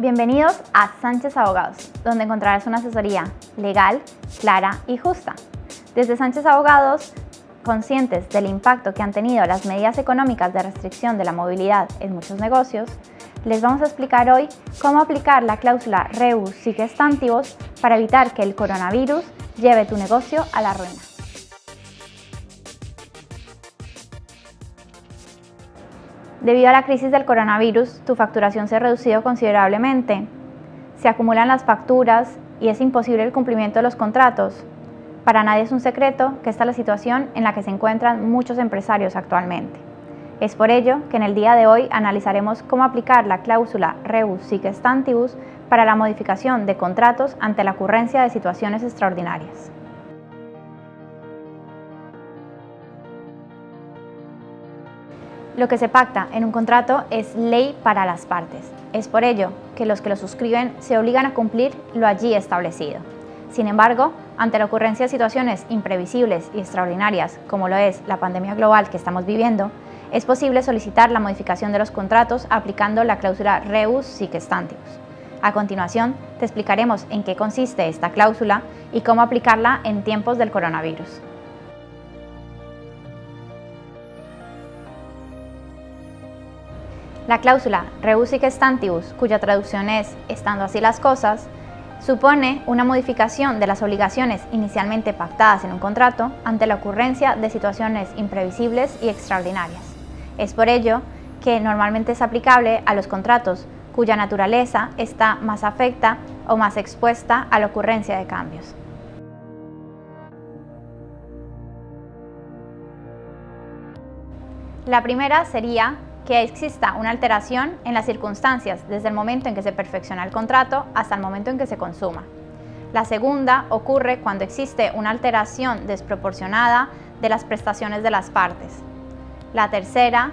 Bienvenidos a Sánchez Abogados, donde encontrarás una asesoría legal, clara y justa. Desde Sánchez Abogados, conscientes del impacto que han tenido las medidas económicas de restricción de la movilidad en muchos negocios, les vamos a explicar hoy cómo aplicar la cláusula rebus sic stantibus para evitar que el coronavirus lleve tu negocio a la ruina. Debido a la crisis del coronavirus, tu facturación se ha reducido considerablemente. Se acumulan las facturas y es imposible el cumplimiento de los contratos. Para nadie es un secreto que esta es la situación en la que se encuentran muchos empresarios actualmente. Es por ello que en el día de hoy analizaremos cómo aplicar la cláusula rebus sic stantibus para la modificación de contratos ante la ocurrencia de situaciones extraordinarias. Lo que se pacta en un contrato es ley para las partes. Es por ello que los que lo suscriben se obligan a cumplir lo allí establecido. Sin embargo, ante la ocurrencia de situaciones imprevisibles y extraordinarias, como lo es la pandemia global que estamos viviendo, es posible solicitar la modificación de los contratos aplicando la cláusula rebus sic stantibus. A continuación, te explicaremos en qué consiste esta cláusula y cómo aplicarla en tiempos del coronavirus. La cláusula rebus sic stantibus, cuya traducción es "estando así las cosas", supone una modificación de las obligaciones inicialmente pactadas en un contrato ante la ocurrencia de situaciones imprevisibles y extraordinarias. Es por ello que normalmente es aplicable a los contratos cuya naturaleza está más afecta o más expuesta a la ocurrencia de cambios. La primera sería que exista una alteración en las circunstancias desde el momento en que se perfecciona el contrato hasta el momento en que se consuma. La segunda ocurre cuando existe una alteración desproporcionada de las prestaciones de las partes. La tercera,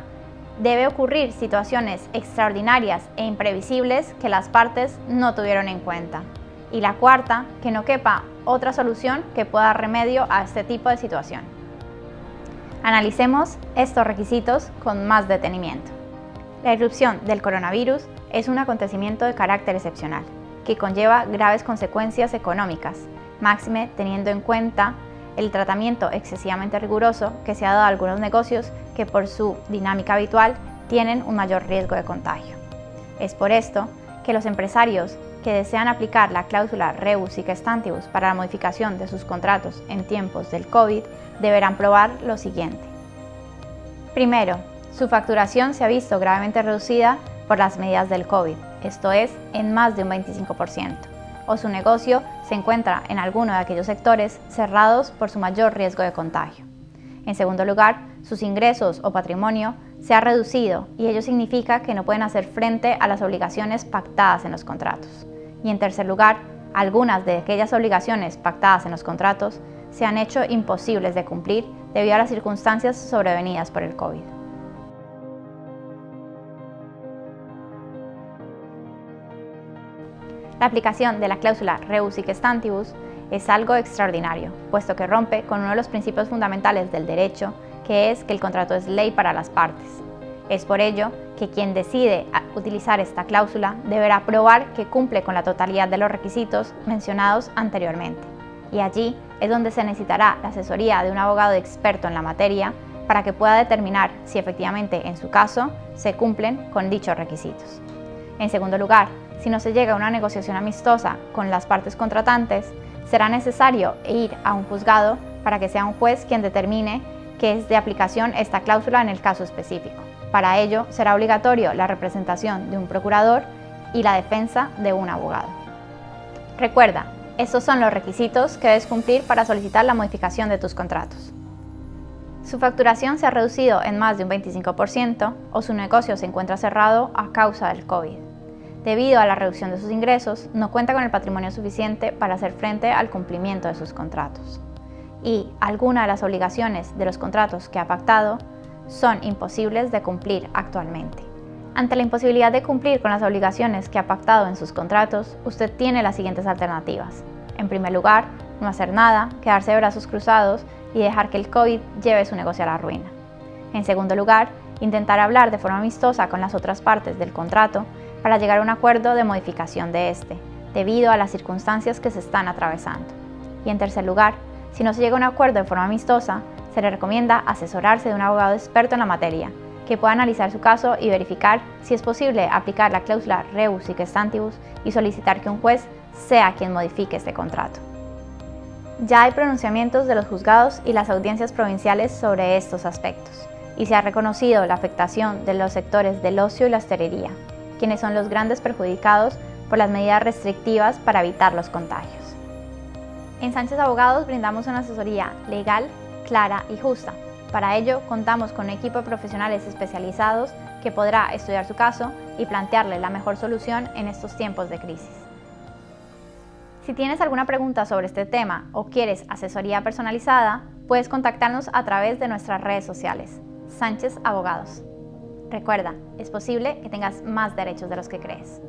debe ocurrir situaciones extraordinarias e imprevisibles que las partes no tuvieron en cuenta. Y la cuarta, que no quepa otra solución que pueda dar remedio a este tipo de situación. Analicemos estos requisitos con más detenimiento. La irrupción del coronavirus es un acontecimiento de carácter excepcional, que conlleva graves consecuencias económicas, máxime teniendo en cuenta el tratamiento excesivamente riguroso que se ha dado a algunos negocios que por su dinámica habitual tienen un mayor riesgo de contagio. Es por esto que los empresarios que desean aplicar la cláusula rebus sic stantibus para la modificación de sus contratos en tiempos del COVID deberán probar lo siguiente. Primero, su facturación se ha visto gravemente reducida por las medidas del COVID, esto es, en más de un 25%, o su negocio se encuentra en alguno de aquellos sectores cerrados por su mayor riesgo de contagio. En segundo lugar, sus ingresos o patrimonio se ha reducido y ello significa que no pueden hacer frente a las obligaciones pactadas en los contratos. Y en tercer lugar, algunas de aquellas obligaciones pactadas en los contratos se han hecho imposibles de cumplir debido a las circunstancias sobrevenidas por el COVID. La aplicación de la cláusula rebus sic stantibus es algo extraordinario, puesto que rompe con uno de los principios fundamentales del derecho, que es que el contrato es ley para las partes. Es por ello que quien decide utilizar esta cláusula deberá probar que cumple con la totalidad de los requisitos mencionados anteriormente. Y allí es donde se necesitará la asesoría de un abogado experto en la materia para que pueda determinar si efectivamente en su caso se cumplen con dichos requisitos. En segundo lugar, si no se llega a una negociación amistosa con las partes contratantes, será necesario ir a un juzgado para que sea un juez quien determine que es de aplicación esta cláusula en el caso específico. Para ello, será obligatorio la representación de un procurador y la defensa de un abogado. Recuerda, estos son los requisitos que debes cumplir para solicitar la modificación de tus contratos. Su facturación se ha reducido en más de un 25% o su negocio se encuentra cerrado a causa del COVID. Debido a la reducción de sus ingresos, no cuenta con el patrimonio suficiente para hacer frente al cumplimiento de sus contratos. Y alguna de las obligaciones de los contratos que ha pactado son imposibles de cumplir actualmente. Ante la imposibilidad de cumplir con las obligaciones que ha pactado en sus contratos, usted tiene las siguientes alternativas. En primer lugar, no hacer nada, quedarse de brazos cruzados y dejar que el COVID lleve su negocio a la ruina. En segundo lugar, intentar hablar de forma amistosa con las otras partes del contrato para llegar a un acuerdo de modificación de este, debido a las circunstancias que se están atravesando. Y en tercer lugar, si no se llega a un acuerdo de forma amistosa, se le recomienda asesorarse de un abogado experto en la materia, que pueda analizar su caso y verificar si es posible aplicar la cláusula rebus sic stantibus y solicitar que un juez sea quien modifique este contrato. Ya hay pronunciamientos de los juzgados y las audiencias provinciales sobre estos aspectos, y se ha reconocido la afectación de los sectores del ocio y la hostelería, quienes son los grandes perjudicados por las medidas restrictivas para evitar los contagios. En Sánchez Abogados brindamos una asesoría legal, clara y justa. Para ello, contamos con un equipo de profesionales especializados que podrá estudiar su caso y plantearle la mejor solución en estos tiempos de crisis. Si tienes alguna pregunta sobre este tema o quieres asesoría personalizada, puedes contactarnos a través de nuestras redes sociales. Sánchez Abogados. Recuerda, es posible que tengas más derechos de los que crees.